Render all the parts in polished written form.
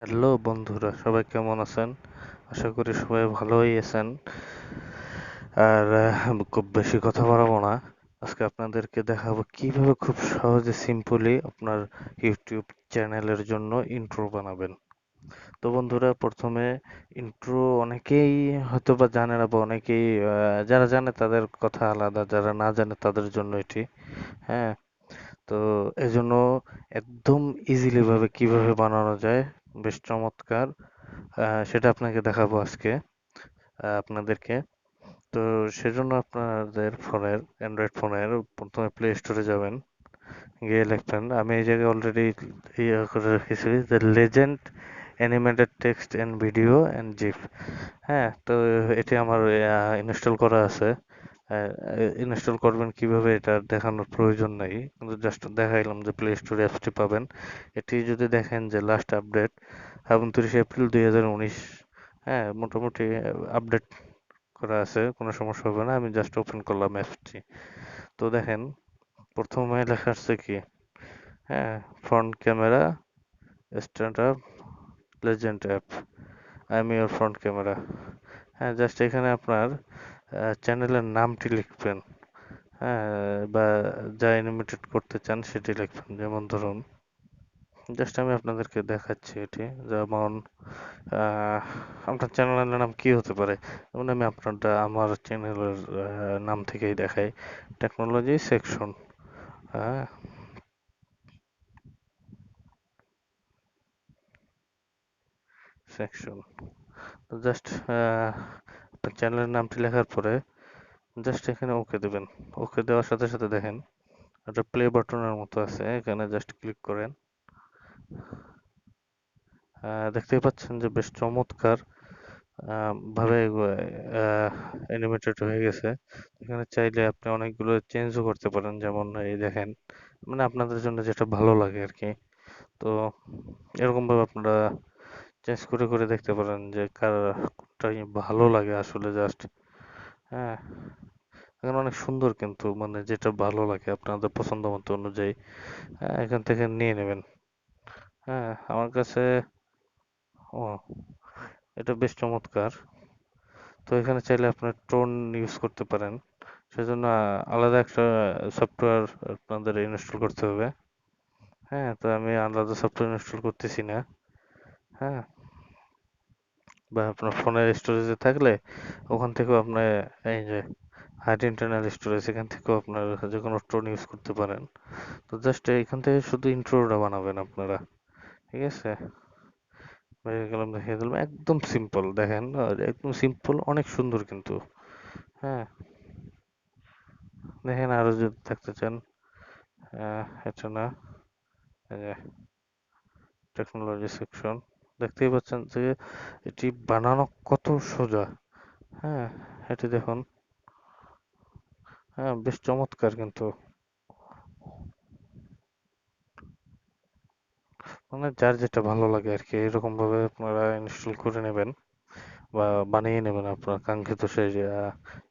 Hello বন্ধুরা, সবাই কেমন আছেন? আশা করি সবাই ভালোই আছেন। আর খুব বেশি কথা বাড়াবো না। আজকে আপনাদেরকে দেখাবো কিভাবে খুব সহজে সিম্পলি আপনার ইউটিউব চ্যানেলের জন্য ইন্ট্রো বানাবেন। তো বন্ধুরা, প্রথমে ইন্ট্রো অনেকেই হয়তোবা জানে না, বা অনেকেই যারা জানে তাদের কথা আলাদা, যারা না জানে তাদের জন্য এটি। হ্যাঁ, তো এজন্য একদম ইজিলি ভাবে কিভাবে বানানো যায়, বেশ চমৎকার, সেটা আপনাকে দেখাবো আজকে, আপনাদেরকে। তো সেজন্য আপনাদের ফোনের, অ্যান্ড্রয়েড ফোনের প্রথমে প্লে স্টোরে যাবেন, গিয়ে লিখবেন, আমি এই জায়গায় অলরেডি ইয়ে করে রেখেছি, the legend animated text and video and zip. হ্যাঁ, তো এটি আমার ইনস্টল করা আছে। ইনস্টল করবেন কিভাবে এটা দেখানোর প্রয়োজন নেই, কিন্তু জাস্ট দেখাইলাম যে প্লে স্টোরে অ্যাপসটি পাবেন। এটি যদি দেখেন যে লাস্ট আপডেট 29 এপ্রিল 2019, হ্যাঁ, মোটামুটি আপডেট করা আছে, কোনো সমস্যা হবে না। আমি জাস্ট ওপেন করলাম অ্যাপসটি। তো দেখেন, প্রথমে লেখা আসছে কি, হ্যাঁ, front camera stand up legend app, I am your front camera. হ্যাঁ, জাস্ট এখানে আপনার চ্যানেলের নামটি লিখবেন। হ্যাঁ, বা যা অ্যানিমেটেড করতে চান সেটি লিখবেন। যেমন ধরুন, জাস্ট আমি আপনাদেরকে দেখাচ্ছি এটি, যেমন আহ, আপনার চ্যানেলের নাম কি হতে পারে। যেমন আমি আপনারটা আমার চ্যানেলের নাম থেকেই দেখাই, টেকনোলজি সেকশন। হ্যাঁ, সেকশন। তো জাস্ট আপনার চ্যানেলের নামটি লেখার পরে জাস্ট এখানে ওকে দেবেন। ওকে দেওয়ার সাথে সাথে দেখেন একটা প্লে বাটনের মতো আছে, এখানে জাস্ট ক্লিক করেন। দেখতেই পাচ্ছেন যে বেশ চমৎকার ভাবে অ্যানিমেটেড হয়ে গেছে। এখানে চাইলে আপনি অনেকগুলো চেঞ্জও করতে পারেন, যেমন এই দেখেন, মানে আপনাদের জন্য যেটা ভালো লাগে আর কি। তো এরকম ভাবে আপনারা চেঞ্জ করে করে দেখতে পারেন যে কার কোনটাই ভালো লাগে আসলে, জাস্ট। হ্যাঁ, এখানে অনেক সুন্দর, কিন্তু মানে যেটা ভালো লাগে আপনাদের পছন্দ মতো অনুযায়ী, হ্যাঁ, এখান থেকে নিয়ে নেবেন। হ্যাঁ, আমার কাছে, ও, এটা বেশ চমৎকার। তো এখানে চাইলে আপনার টোন ইউজ করতে পারেন, সেজন্য আলাদা একটা সফটওয়্যার আপনাদের ইনস্টল করতে হবে। হ্যাঁ, তো আমি আলাদা সফটওয়্যার ইনস্টল করতেছি না। হ্যাঁ, বা আপনার ফোনের স্টোরেজে থাকলে ওখান থেকেও আপনি এই যে হার্ড ইন্টারনাল স্টোরেজ, এখান থেকেও আপনার যে কোনো টোন ইউজ করতে পারেন। তো জাস্ট এখান থেকে শুধু ইন্ট্রোটা বানাবেন আপনারা, ঠিক আছে? হয়ে গেলাম, দেখিয়ে দিলাম, একদম সিম্পল। দেখেন, একদম সিম্পল, অনেক সুন্দর কিন্তু। হ্যাঁ, দেখেন, আরো যদি থাকতে চান, এটা না, এই যে টেকনোলজি সেকশন, দেখতেই পাচ্ছেন যে এটি বানানো কত সোজা। হ্যাঁ, এটি দেখুন, হ্যাঁ, বেশ চমৎকার কিন্তু। মানে যার যেটা ভালো লাগে আর কি, এরকম ভাবে আপনারা ইনস্টল করে নেবেন বা বানিয়ে নেবেন আপনার কাঙ্ক্ষিত সেই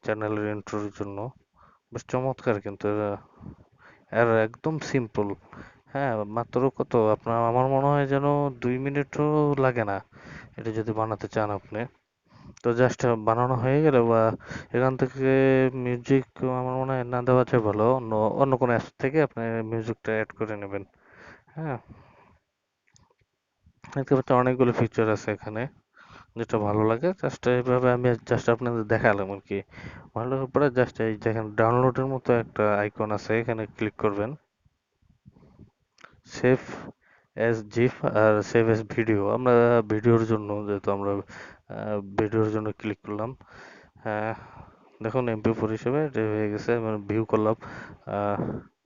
চ্যানেলের ইন্ট্রোর জন্য। বেশ চমৎকার কিন্তু এরা, আর একদম সিম্পল। হ্যাঁ, মাত্র কত আপনার, আমার মনে হয় যেন 2 মিনিটও লাগে না এটা যদি বানাতে চান আপনি। তো জাস্ট বানানো হয়ে গেলে, বা এখান থেকে মিউজিক আমার মনে হয় না দেওয়াটাই ভালো, অন্য অন্য কোনো অ্যাপ থেকে আপনি মিউজিকটা অ্যাড করে নেবেন। হ্যাঁ, দেখতে পাচ্ছেন অনেকগুলো ফিচার আছে এখানে, যেটা ভালো লাগে জাস্ট এইভাবে আমি জাস্ট আপনাদের দেখালাম আর কি। ভালো লাগার পরে জাস্ট এই দেখেন ডাউনলোডের মতো একটা আইকন আছে, এখানে ক্লিক করবেন, সেভ এস জিপ আর সেভ এস ভিডিও। আমরা ভিডিওর জন্য, যেহেতু আমরা ভিডিওর জন্য ক্লিক করলাম। হ্যাঁ, দেখুন এমপি4 হিসেবে এটা হয়ে গেছে, মানে ভিউ করলাম।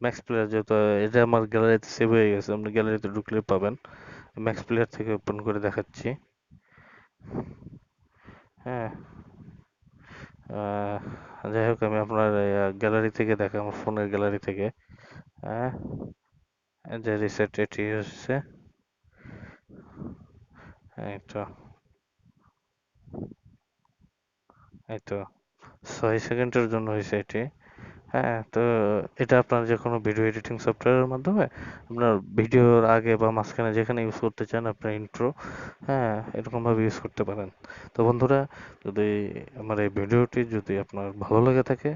ম্যাক্স প্লেয়ার, যেহেতু এটা আমার গ্যালারিতে সেভ হয়ে গেছে, আপনি গ্যালারিতে ঢুকলে পাবেন। ম্যাক্স প্লেয়ার থেকে ওপেন করে দেখাচ্ছি। হ্যাঁ, আহ, যাই হোক, আমি আপনার গ্যালারি থেকে দেখা, আমার ফোনের গ্যালারি থেকে। হ্যাঁ, এই যে রিসেট, এটি হচ্ছে, এই তো, এই তো 6 সেকেন্ডের জন্য হয়েছে এটি। হ্যাঁ, তো এটা আপনার যেকোনো ভিডিও এডিটিং সফটওয়্যারের মাধ্যমে আপনার ভিডিওর আগে বা মাঝখানে যেখানে ইউজ করতে চান আপনার ইন্ট্রো, হ্যাঁ, এরকমভাবে ইউজ করতে পারেন। তো বন্ধুরা, যদি আমার এই ভিডিওটি যদি আপনার ভালো লেগে থাকে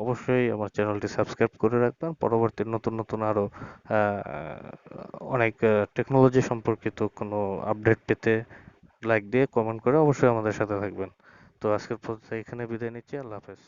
অবশ্যই আমার চ্যানেলটি সাবস্ক্রাইব করে রাখবেন। পরবর্তী নতুন নতুন আরো অনেক টেকনোলজি সম্পর্কিত কোনো আপডেট পেতে লাইক দিয়ে কমেন্ট করে অবশ্যই আমাদের সাথে থাকবেন। তো আজকের পর্যন্ত এখানে বিদায় নিচ্ছি। আল্লাহ হাফেজ।